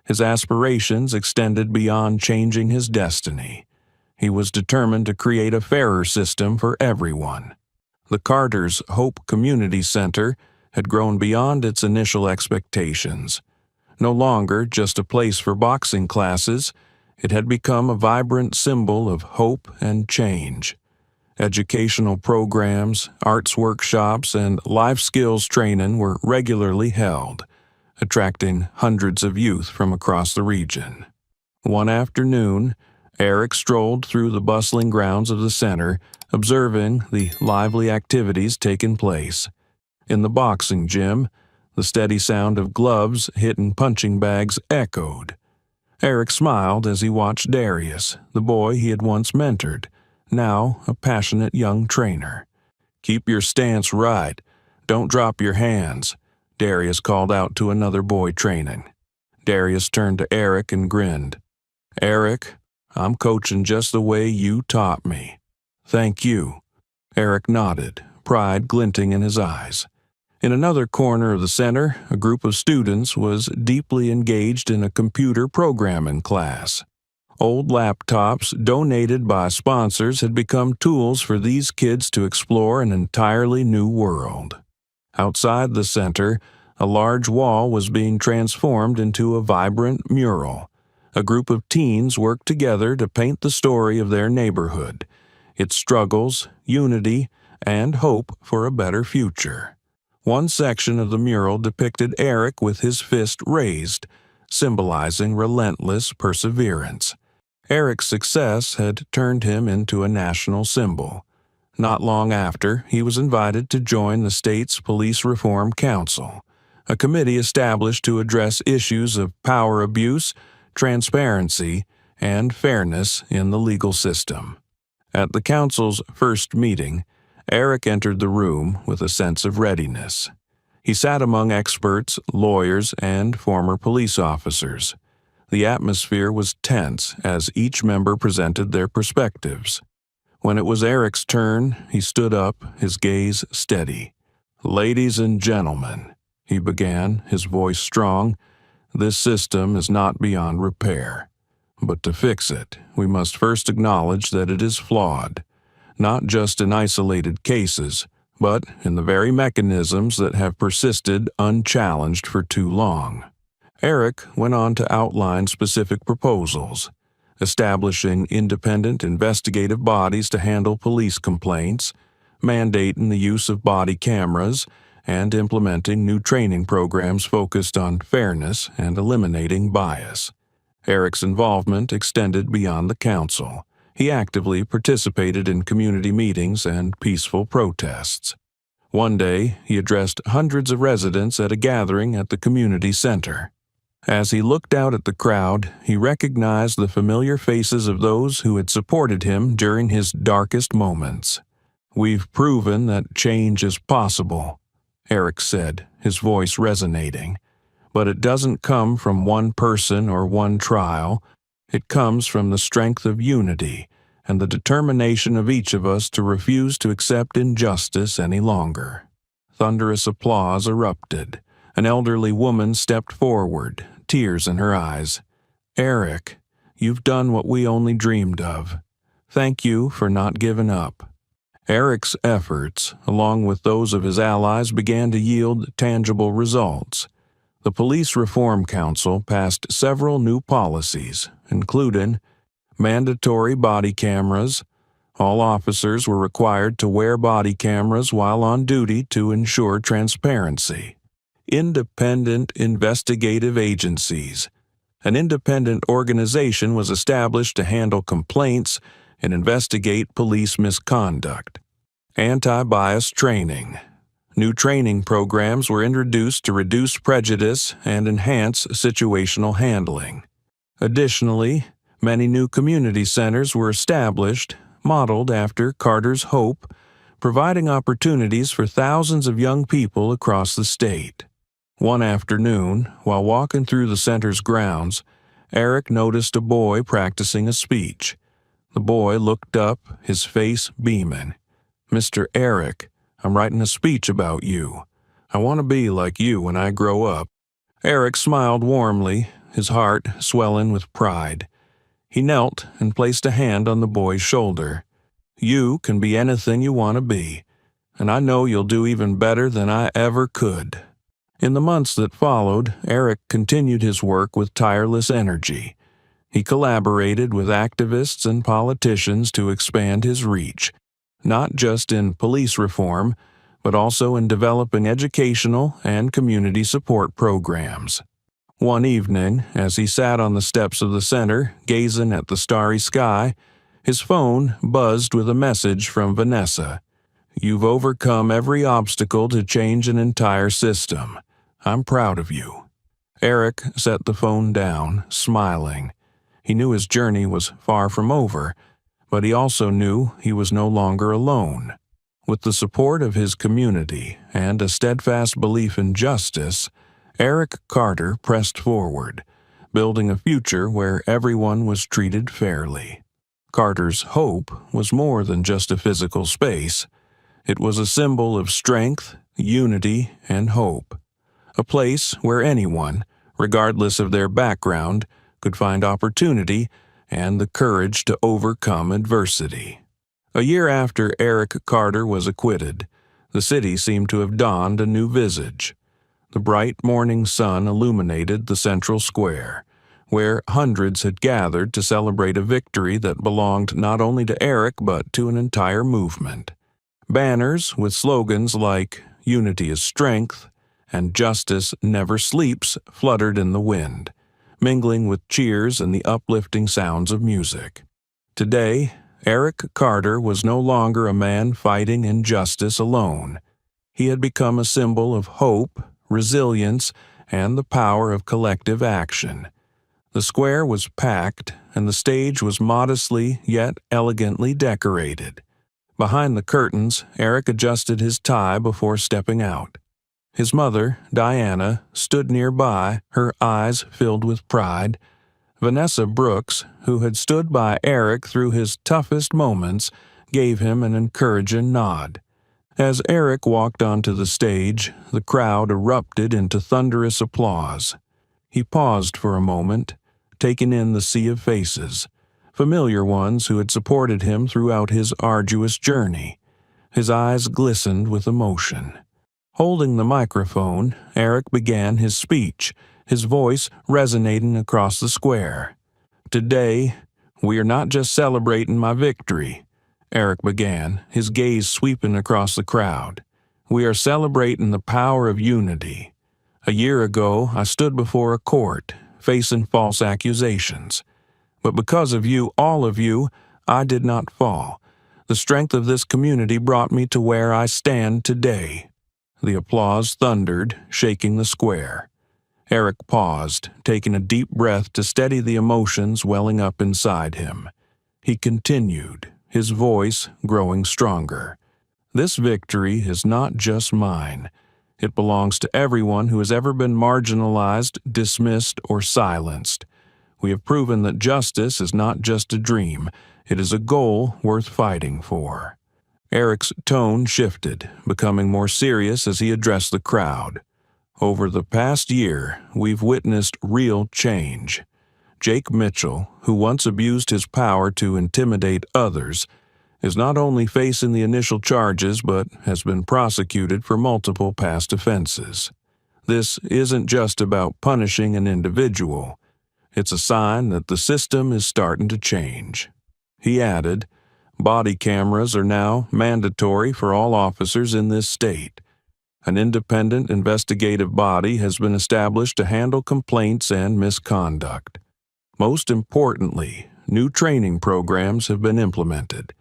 His aspirations extended beyond changing his destiny. He was determined to create a fairer system for everyone. The Carter's Hope Community Center had grown beyond its initial expectations. No longer just a place for boxing classes, it had become a vibrant symbol of hope and change. Educational programs, arts workshops, and life skills training were regularly held, attracting hundreds of youth from across the region. One afternoon, Eric strolled through the bustling grounds of the center, observing the lively activities taking place. In the boxing gym, the steady sound of gloves hitting punching bags echoed. Eric smiled as he watched Darius, the boy he had once mentored, now a passionate young trainer. "Keep your stance right. Don't drop your hands," Darius called out to another boy training. Darius turned to Eric and grinned. "Eric, I'm coaching just the way you taught me." "Thank you." Eric nodded, pride glinting in his eyes. In another corner of the center, a group of students was deeply engaged in a computer programming class. Old laptops donated by sponsors had become tools for these kids to explore an entirely new world. Outside the center, a large wall was being transformed into a vibrant mural. A group of teens worked together to paint the story of their neighborhood, its struggles, unity, and hope for a better future. One section of the mural depicted Eric with his fist raised, symbolizing relentless perseverance. Eric's success had turned him into a national symbol. Not long after, he was invited to join the state's Police Reform Council, a committee established to address issues of power abuse, transparency, and fairness in the legal system. At the council's first meeting, Eric entered the room with a sense of readiness. He sat among experts, lawyers, and former police officers. The atmosphere was tense as each member presented their perspectives. When it was Eric's turn, he stood up, his gaze steady. "Ladies and gentlemen," he began, his voice strong, "this system is not beyond repair. But to fix it, we must first acknowledge that it is flawed. Not just in isolated cases, but in the very mechanisms that have persisted unchallenged for too long." Eric went on to outline specific proposals, establishing independent investigative bodies to handle police complaints, mandating the use of body cameras, and implementing new training programs focused on fairness and eliminating bias. Eric's involvement extended beyond the council. He actively participated in community meetings and peaceful protests. One day, he addressed hundreds of residents at a gathering at the community center. As he looked out at the crowd, he recognized the familiar faces of those who had supported him during his darkest moments. "We've proven that change is possible," Eric said, his voice resonating. "But it doesn't come from one person or one trial. It comes from the strength of unity and the determination of each of us to refuse to accept injustice any longer." Thunderous applause erupted. An elderly woman stepped forward, tears in her eyes. "Eric, you've done what we only dreamed of. Thank you for not giving up." Eric's efforts, along with those of his allies, began to yield tangible results. The Police Reform Council passed several new policies, including mandatory body cameras. All officers were required to wear body cameras while on duty to ensure transparency. Independent investigative agencies. An independent organization was established to handle complaints and investigate police misconduct. Anti-bias training. New training programs were introduced to reduce prejudice and enhance situational handling. Additionally, many new community centers were established, modeled after Carter's Hope, providing opportunities for thousands of young people across the state. One afternoon, while walking through the center's grounds, Eric noticed a boy practicing a speech. The boy looked up, his face beaming. "Mr. Eric, I'm writing a speech about you. I want to be like you when I grow up." Eric smiled warmly, his heart swelling with pride. He knelt and placed a hand on the boy's shoulder. "You can be anything you want to be, and I know you'll do even better than I ever could." In the months that followed, Eric continued his work with tireless energy. He collaborated with activists and politicians to expand his reach, not just in police reform, but also in developing educational and community support programs. One evening, as he sat on the steps of the center, gazing at the starry sky, his phone buzzed with a message from Vanessa. "You've overcome every obstacle to change an entire system. I'm proud of you." Eric set the phone down, smiling. He knew his journey was far from over, but he also knew he was no longer alone. With the support of his community and a steadfast belief in justice, Eric Carter pressed forward, building a future where everyone was treated fairly. Carter's hope was more than just a physical space. It was a symbol of strength, unity, and hope. A place where anyone, regardless of their background, could find opportunity and the courage to overcome adversity. A year after Eric Carter was acquitted, the city seemed to have donned a new visage. The bright morning sun illuminated the central square, where hundreds had gathered to celebrate a victory that belonged not only to Eric but to an entire movement. Banners with slogans like "Unity is strength" and "Justice never sleeps" fluttered in the wind, mingling with cheers and the uplifting sounds of music. Today, Eric Carter was no longer a man fighting injustice alone. He had become a symbol of hope, resilience, and the power of collective action. The square was packed, and the stage was modestly yet elegantly decorated. Behind the curtains, Eric adjusted his tie before stepping out. His mother, Diana, stood nearby, her eyes filled with pride. Vanessa Brooks, who had stood by Eric through his toughest moments, gave him an encouraging nod. As Eric walked onto the stage, the crowd erupted into thunderous applause. He paused for a moment, taking in the sea of faces, familiar ones who had supported him throughout his arduous journey. His eyes glistened with emotion. Holding the microphone, Eric began his speech, his voice resonating across the square. "Today, we are not just celebrating my victory," Eric began, his gaze sweeping across the crowd. "We are celebrating the power of unity. A year ago, I stood before a court, facing false accusations. But because of you, all of you, I did not fall. The strength of this community brought me to where I stand today." The applause thundered, shaking the square. Eric paused, taking a deep breath to steady the emotions welling up inside him. He continued, his voice growing stronger. "This victory is not just mine. It belongs to everyone who has ever been marginalized, dismissed, or silenced. We have proven that justice is not just a dream, it is a goal worth fighting for." Eric's tone shifted, becoming more serious as he addressed the crowd. "Over the past year, we've witnessed real change. Jake Mitchell, who once abused his power to intimidate others, is not only facing the initial charges but has been prosecuted for multiple past offenses. This isn't just about punishing an individual. It's a sign that the system is starting to change." He added, "Body cameras are now mandatory for all officers in this state. An independent investigative body has been established to handle complaints and misconduct. Most importantly, new training programs have been implemented,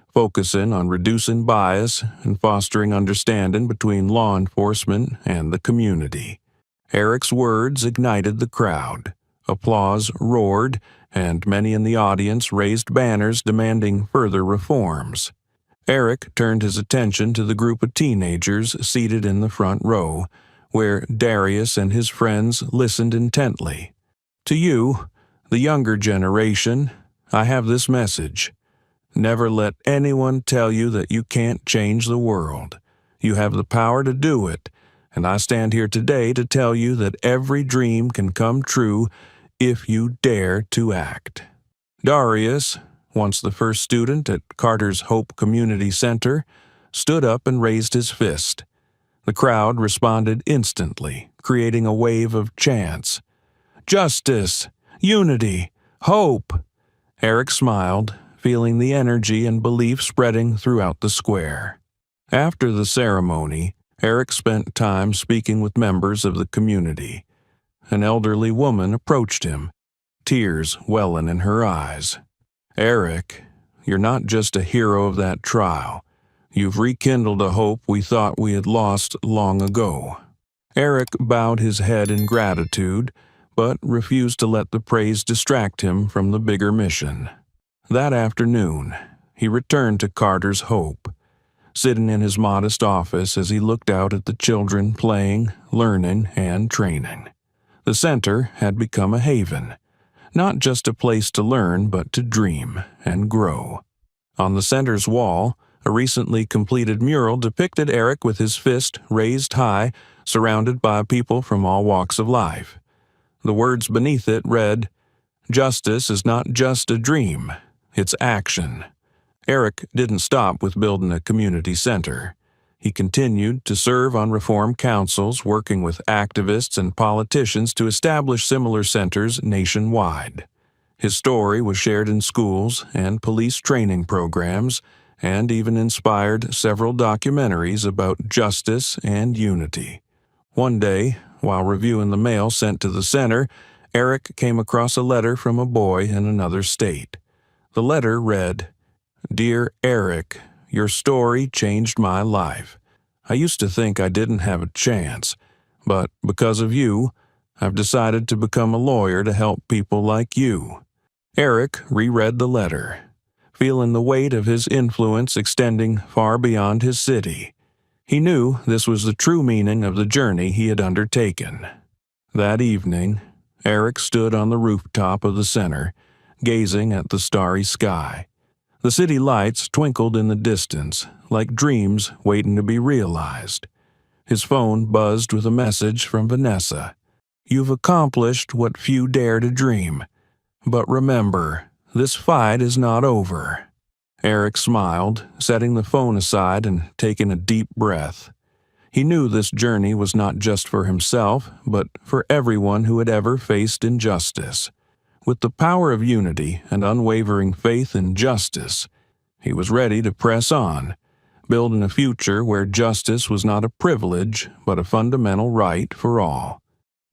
focusing on reducing bias and fostering understanding between law enforcement and the community." Eric's words ignited the crowd. Applause roared, and many in the audience raised banners demanding further reforms. Eric turned his attention to the group of teenagers seated in the front row, where Darius and his friends listened intently. "To you, the younger generation, I have this message. Never let anyone tell you that you can't change the world. You have the power to do it, and I stand here today to tell you that every dream can come true if you dare to act." Darius, once the first student at Carter's Hope Community Center, stood up and raised his fist. The crowd responded instantly, creating a wave of chants. "Justice! Unity! Hope!" Eric smiled, feeling the energy and belief spreading throughout the square. After the ceremony, Eric spent time speaking with members of the community. An elderly woman approached him, tears welling in her eyes. "Eric, you're not just a hero of that trial. You've rekindled a hope we thought we had lost long ago." Eric bowed his head in gratitude, but refused to let the praise distract him from the bigger mission. That afternoon, he returned to Carter's Hope, sitting in his modest office as he looked out at the children playing, learning, and training. The center had become a haven, not just a place to learn but to dream and grow. On the center's wall, a recently completed mural depicted Eric with his fist raised high, surrounded by people from all walks of life. The words beneath it read, "Justice is not just a dream, it's action." Eric didn't stop with building a community center. He continued to serve on reform councils, working with activists and politicians to establish similar centers nationwide. His story was shared in schools and police training programs, and even inspired several documentaries about justice and unity. One day, while reviewing the mail sent to the center, Eric came across a letter from a boy in another state. The letter read, "Dear Eric, your story changed my life. I used to think I didn't have a chance, but because of you, I've decided to become a lawyer to help people like you." Eric reread the letter, feeling the weight of his influence extending far beyond his city. He knew this was the true meaning of the journey he had undertaken. That evening, Eric stood on the rooftop of the center, gazing at the starry sky. The city lights twinkled in the distance, like dreams waiting to be realized. His phone buzzed with a message from Vanessa. "You've accomplished what few dare to dream. But remember, this fight is not over." Eric smiled, setting the phone aside and taking a deep breath. He knew this journey was not just for himself, but for everyone who had ever faced injustice. With the power of unity and unwavering faith in justice, he was ready to press on, building a future where justice was not a privilege but a fundamental right for all.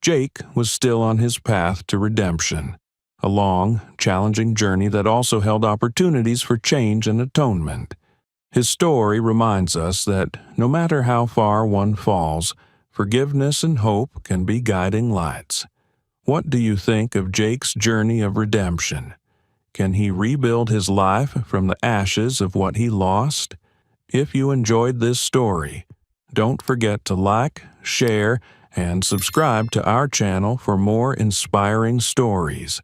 Jake was still on his path to redemption, a long, challenging journey that also held opportunities for change and atonement. His story reminds us that no matter how far one falls, forgiveness and hope can be guiding lights. What do you think of Jake's journey of redemption? Can he rebuild his life from the ashes of what he lost? If you enjoyed this story, don't forget to like, share, and subscribe to our channel for more inspiring stories.